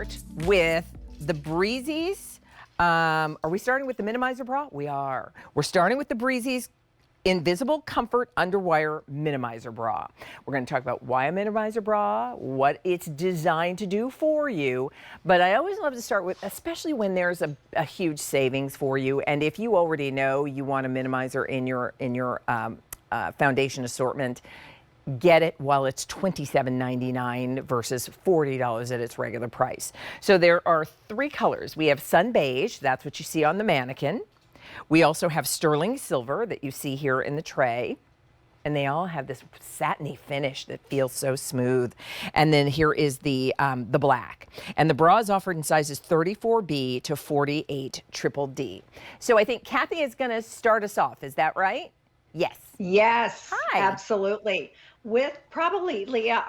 start with the Breezies. Are we starting with the minimizer bra? We are. We're starting with the Breezies Invisible Comfort Underwire Minimizer Bra. We're going to talk about why a minimizer bra, what it's designed to do for you, but I always love to start with, especially when there's a huge savings for you, and if you already know you want a minimizer in your foundation assortment, get it while it's $27.99 versus $40 at its regular price. So there are 3 colors. We have sun beige, that's what you see on the mannequin. We also have sterling silver that you see here in the tray. And they all have this satiny finish that feels so smooth. And then here is the black. And the bra is offered in sizes 34B to 48 triple D. So I think Kathy is going to start us off. Is that right? Yes. Yes, Hi. absolutely. With probably, Leah,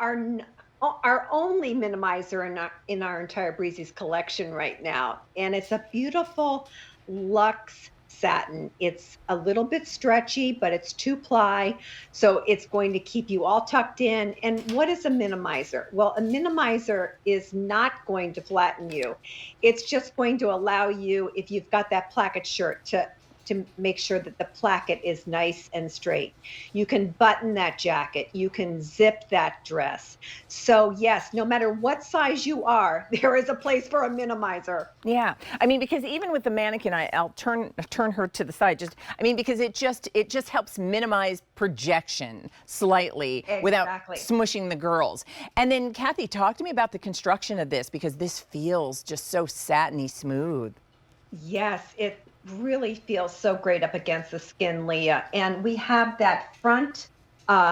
our only minimizer in our entire Breezies collection right now. And it's a beautiful luxe satin. It's a little bit stretchy, but it's 2-ply, so it's going to keep you all tucked in. And what is a minimizer? Well, a minimizer is not going to flatten you. It's just going to allow you, if you've got that placket shirt, to make sure that the placket is nice and straight. You can button that jacket. You can zip that dress. So yes, no matter what size you are, there is a place for a minimizer. Yeah, I mean, because even with the mannequin, I'll turn her to the side. Because it just helps minimize projection slightly without smushing the girls. And then Kathy, talk to me about the construction of this, because this feels just so satiny smooth. Yes, it really feels so great up against the skin, Leah. And we have that front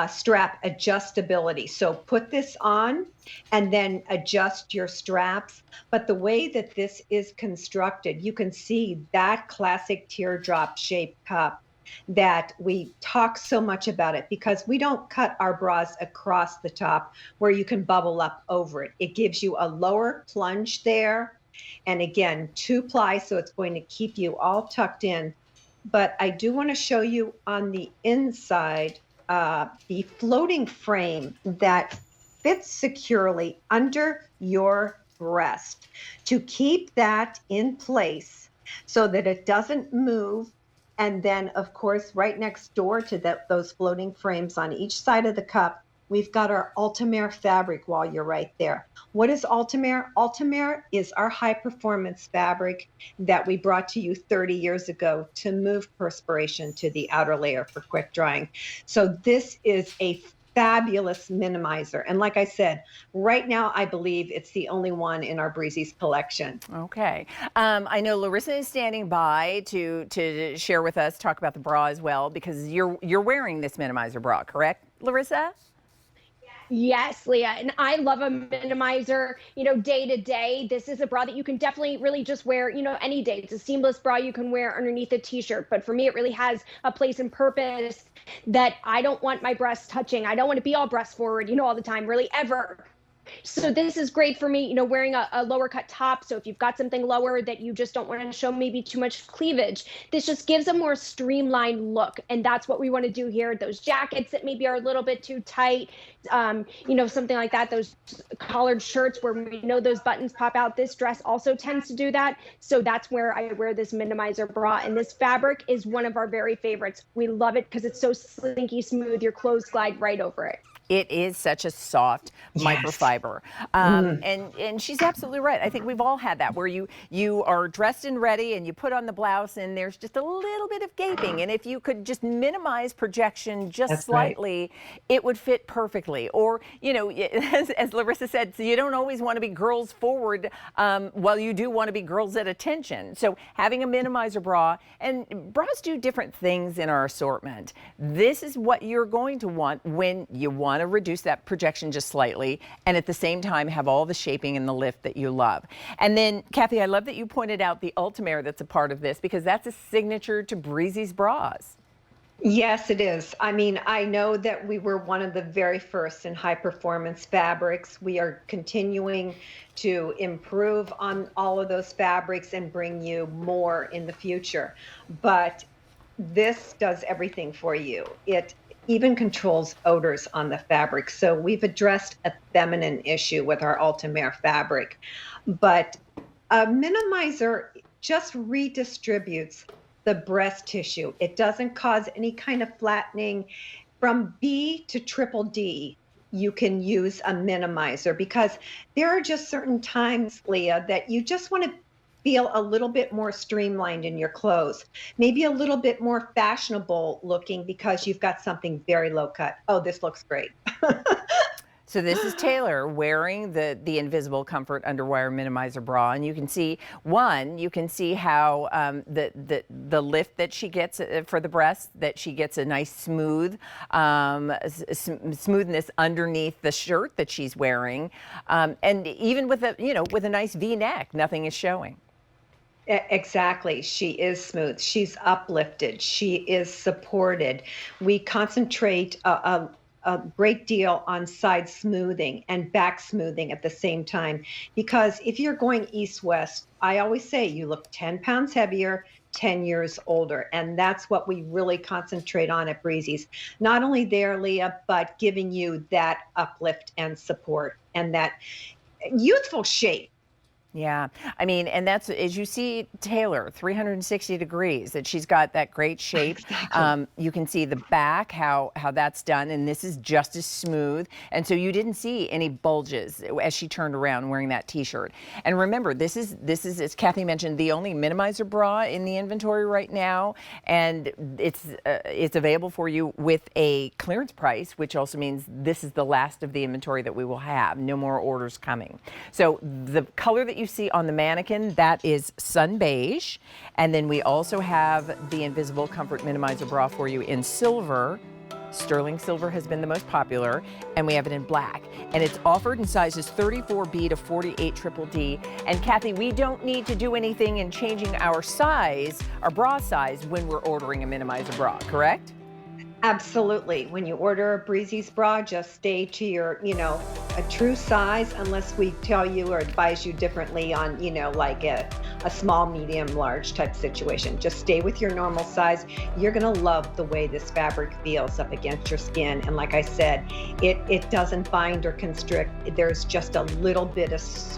strap adjustability. So put this on and then adjust your straps. But the way that this is constructed, you can see that classic teardrop shaped cup that we talk so much about it, because we don't cut our bras across the top where you can bubble up over it. It gives you a lower plunge there. And again, 2-ply, so it's going to keep you all tucked in. But I do want to show you on the inside the floating frame that fits securely under your breast to keep that in place so that it doesn't move. And then, of course, right next door to those floating frames on each side of the cup, we've got our UltimAir fabric while you're right there. What is UltimAir? UltimAir is our high-performance fabric that we brought to you 30 years ago to move perspiration to the outer layer for quick drying. So this is a fabulous minimizer. And like I said, right now, I believe it's the only one in our Breezies collection. Okay. I know Larissa is standing by to share with us, talk about the bra as well, because you're wearing this minimizer bra, correct, Larissa? Yes, Leah, and I love a minimizer, day to day. This is a bra that you can definitely really just wear, any day. It's a seamless bra you can wear underneath a t-shirt, but for me, it really has a place and purpose that I don't want my breasts touching. I don't want to be all breast forward, all the time, really, ever. So this is great for me, wearing a lower cut top. So if you've got something lower that you just don't want to show maybe too much cleavage, this just gives a more streamlined look. And that's what we want to do here. Those jackets that maybe are a little bit too tight, something like that, those collared shirts where we know those buttons pop out. This dress also tends to do that. So that's where I wear this minimizer bra. And this fabric is one of our very favorites. We love it because it's so slinky smooth. Your clothes glide right over it. It is such a soft microfiber. And she's absolutely right. I think we've all had that, where you are dressed and ready and you put on the blouse and there's just a little bit of gaping. And if you could just minimize projection just slightly, it would fit perfectly. Or, as Larissa said, so you don't always want to be girls forward while you do want to be girls at attention. So having a minimizer bra, and bras do different things in our assortment. This is what you're going to want when you want to reduce that projection just slightly, and at the same time have all the shaping and the lift that you love. And then, Kathy, I love that you pointed out the UltimAir that's a part of this, because that's a signature to Breezies bras. Yes, it is. I mean, I know that we were one of the very first in high performance fabrics. We are continuing to improve on all of those fabrics and bring you more in the future. But this does everything for you. It even controls odors on the fabric. So we've addressed a feminine issue with our UltimAir fabric. But a minimizer just redistributes the breast tissue. It doesn't cause any kind of flattening. From B to triple D, you can use a minimizer because there are just certain times, Leah, that you just want to feel a little bit more streamlined in your clothes, maybe a little bit more fashionable looking because you've got something very low cut. Oh, this looks great. So this is Taylor wearing the Invisible Comfort Underwire Minimizer bra, and you can see how the lift that she gets for the breast, that she gets a nice smooth smoothness underneath the shirt that she's wearing, and even with a nice V-neck, nothing is showing. Exactly. She is smooth. She's uplifted. She is supported. We concentrate a great deal on side smoothing and back smoothing at the same time. Because if you're going east-west, I always say you look 10 pounds heavier, 10 years older. And that's what we really concentrate on at Breezies. Not only there, Leah, but giving you that uplift and support and that youthful shape. Yeah, I mean, and that's, as you see Taylor, 360 degrees, that she's got that great shape. Exactly. You can see the back, how that's done, and this is just as smooth. And so you didn't see any bulges as she turned around wearing that t-shirt. And remember, this is, as Kathy mentioned, the only minimizer bra in the inventory right now, and it's available for you with a clearance price, which also means this is the last of the inventory that we will have. No more orders coming. So the color that you see on the mannequin, that is sun beige, and then we also have the Invisible Comfort Minimizer bra for you in silver. Sterling silver has been the most popular, and we have it in black, and it's offered in sizes 34B to 48 triple D. And Kathy, we don't need to do anything in changing our size, our bra size, when we're ordering a minimizer bra, correct? Absolutely. When you order a Breezies bra, just stay to your, a true size, unless we tell you or advise you differently on, like a small, medium, large type situation. Just stay with your normal size. You're going to love the way this fabric feels up against your skin. And like I said, it doesn't bind or constrict. There's just a little bit of